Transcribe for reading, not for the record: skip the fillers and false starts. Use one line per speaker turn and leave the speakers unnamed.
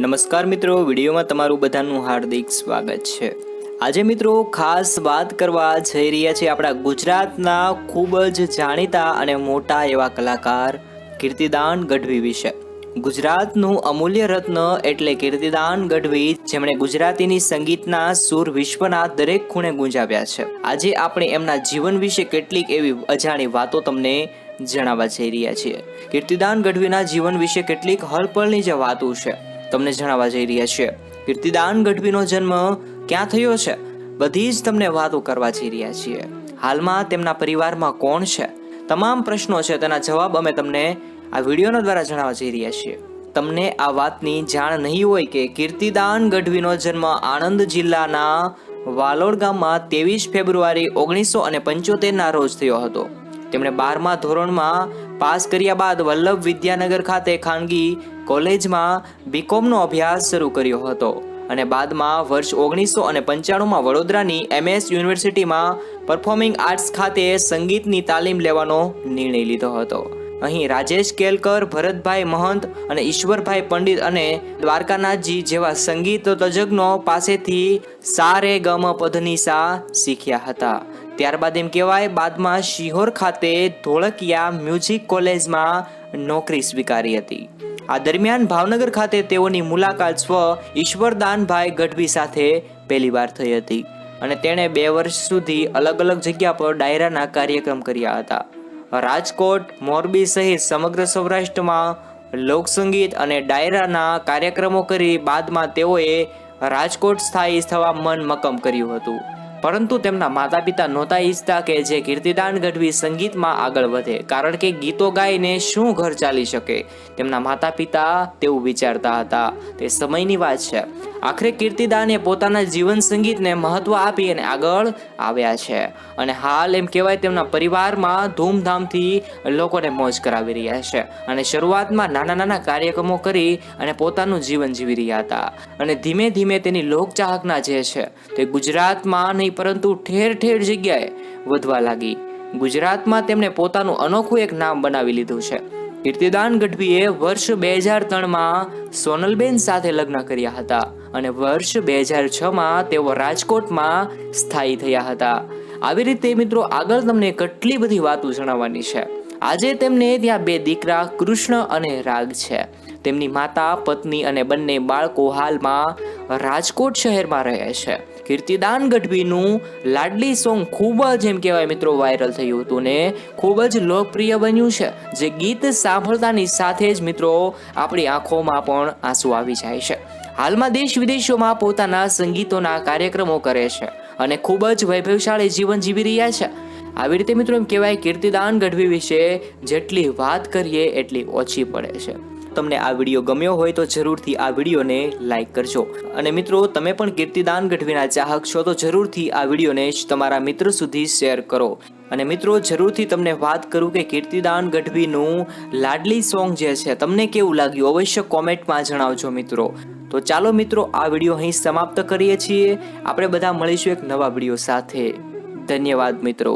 નમસ્કાર મિત્રો, વિડીયોમાં તમારું બધાનું હાર્દિક સ્વાગત છે। આજે મિત્રો ખાસ વાત કરવા જઈ રહ્યા છીએ આપણા ગુજરાતના ખૂબ જ જાણીતા અને મોટા એવા કલાકાર કીર્તિદાન ગઢવી વિશે। ગુજરાતનું અમૂલ્ય રત્ન એટલે કીર્તિદાન ગઢવી, જેમણે ગુજરાતીની સંગીતના સૂર વિશ્વના દરેક ખૂણે ગુંજાવ્યા છે। આજે આપણે એમના જીવન વિશે કેટલીક એવી અજાણી વાતો તમને જણાવવા જઈ રહ્યા છીએ। કીર્તિદાન ગઢવીના જીવન વિશે કેટલીક હલપલની જે વાતો છે તમને જણાવવા જઈ રહ્યા છીએ। કીર્તિદાન ગઢવીનો જન્મ ક્યાં થયો છે, બધી જ તમને વાતો કરવા જઈ રહ્યા છીએ। હાલમાં તેમના પરિવારમાં કોણ છે, તમામ પ્રશ્નો છે તેના જવાબ અમે તમને આ વિડીયોના દ્વારા જણાવવા જઈ રહ્યા છીએ। તમને આ વાતની જાણ નહીં હોય કે કીર્તિદાન ગઢવીનો જન્મ આણંદ જિલ્લાના વાલોડ ગામમાં 23 ફેબ્રુઆરી 1975ના રોજ થયો હતો। તેમણે 12મા ધોરણમાં પાસ કર્યા બાદ વલ્લભ વિદ્યાનગર ખાતે ખાનગી કોલેજમાં બીકોમનો અભ્યાસ શરૂ કર્યો હતો અને બાદમાં વર્ષ 1995માં વડોદરાની MS યુનિવર્સિટીમાં પરફોર્મિંગ આર્ટ્સ ખાતે સંગીતની તાલીમ લેવાનો નિર્ણય લીધો હતો। અહીં રાજેશ કેલકર, ભરતભાઈ મહંત અને ઈશ્વરભાઈ પંડિત અને દ્વારકાનાથજી જેવા સંગીત તજજ્ઞો પાસેથી સા રે ગ મ પ ધ ની સા શીખ્યા હતા। ત્યારબાદ એમ કહેવાય બાદમાં શિહોર ખાતે ધોળકિયા મ્યુઝિક કોલેજમાં નોકરી સ્વીકારી હતી। આ દરમિયાન ભાવનગર ખાતે તેઓની મુલાકાત સ્વ ઈશ્વરદાનભાઈ ગઢવી સાથે પહેલીવાર થઈ હતી અને તેણે 2 વર્ષ સુધી અલગ અલગ જગ્યા પર ડાયરાના કાર્યક્રમ કર્યા હતા। રાજકોટ, મોરબી સહિત સમગ્ર સૌરાષ્ટ્રમાં લોકસંગીત અને ડાયરાના કાર્યક્રમો કરી બાદમાં તેઓએ રાજકોટ સ્થાયી થવા મન મક્કમ કર્યું હતું, પરંતુ તેમના માતા પિતા નહોતા ઈચ્છતા કે જે કીર્તિદાન ગઢવી સંગીતમાં આગળ વધે, કારણ કે ગીતો ગાઈને શું ઘર ચાલી શકે, તેમના માતા પિતા તેવું વિચારતા હતા। તે સમયની વાત છે। આખરે કીર્તિદાને પોતાના જીવન સંગીતને મહત્વ આપી અને આગળ આવ્યા છે અને હાલ એમ કહેવાય તેમના પરિવારમાં ધૂમધામથી લોકોને મોજ કરાવી રહ્યા છે અને શરૂઆતમાં નાના નાના કાર્યક્રમો કરી અને પોતાનું જીવન જીવી રહ્યા હતા અને ધીમે ધીમે તેની લોકચાહકના જે છે તે ગુજરાતમાં નહીં પરંતુ ઠેર ઠેર જગ્યાએ વધવા લાગી। ગુજરાતમાં તેમણે પોતાનું અનોખું એક નામ બનાવી લીધું છે। કીર્તિદાન ગઢવીએ વર્ષ 2003માં સોનલબેન સાથે લગ્ન કર્યા હતા અને વર્ષ 2006માં તેઓ રાજકોટમાં સ્થાયી થયા હતા। આવી રીતે મિત્રો આગળ તમને કેટલી બધી વાતો જણાવવાની છે। આજે તેમને ત્યાં 2 દીકરા કૃષ્ણ અને રાગ છે। તેમની માતા, પત્ની અને બંને બાળકો હાલમાં રાજકોટ શહેરમાં રહે છે। કીર્તિદાન ગઢવીનું લાડલી સોંગ ખૂબ જ એમ કહેવાય મિત્રો વાયરલ થયું હતું ને ખૂબ જ લોકપ્રિય બન્યું છે, જે ગીત સાંભળતાની સાથે જ મિત્રો આપણી આંખોમાં પણ આંસુ આવી જાય છે। હાલમાં દેશ વિદેશોમાં પોતાના સંગીતોના કાર્યક્રમો કરે છે અને ખૂબ જ વૈભવશાળી જીવન જીવી રહ્યા છે। આવી રીતે મિત્રો એમ કહેવાય કીર્તિદાન ગઢવી વિશે જેટલી વાત કરીએ એટલી ઓછી પડે છે। તમને આ વિડીયો ગમ્યો હોય તો જરૂરથી આ વિડીયોને લાઈક કરજો અને મિત્રો તમે પણ કીર્તિદાન ગઢવીના ચાહક છો તો જરૂરથી આ વિડીયોને તમારા મિત્ર સુધી શેર કરો। અને મિત્રો જરૂરથી તમને વાત કરું કે કીર્તિદાન ગઢવીનું લાડલી સોંગ જે છે તમને કેવું લાગ્યું અવશ્ય કોમેન્ટમાં જણાવજો મિત્રો। તો ચાલો મિત્રો આ વિડીયો અહીં સમાપ્ત કરીએ છીએ। આપણે બધા મળીશું એક નવા વિડીયો સાથે। ધન્યવાદ મિત્રો।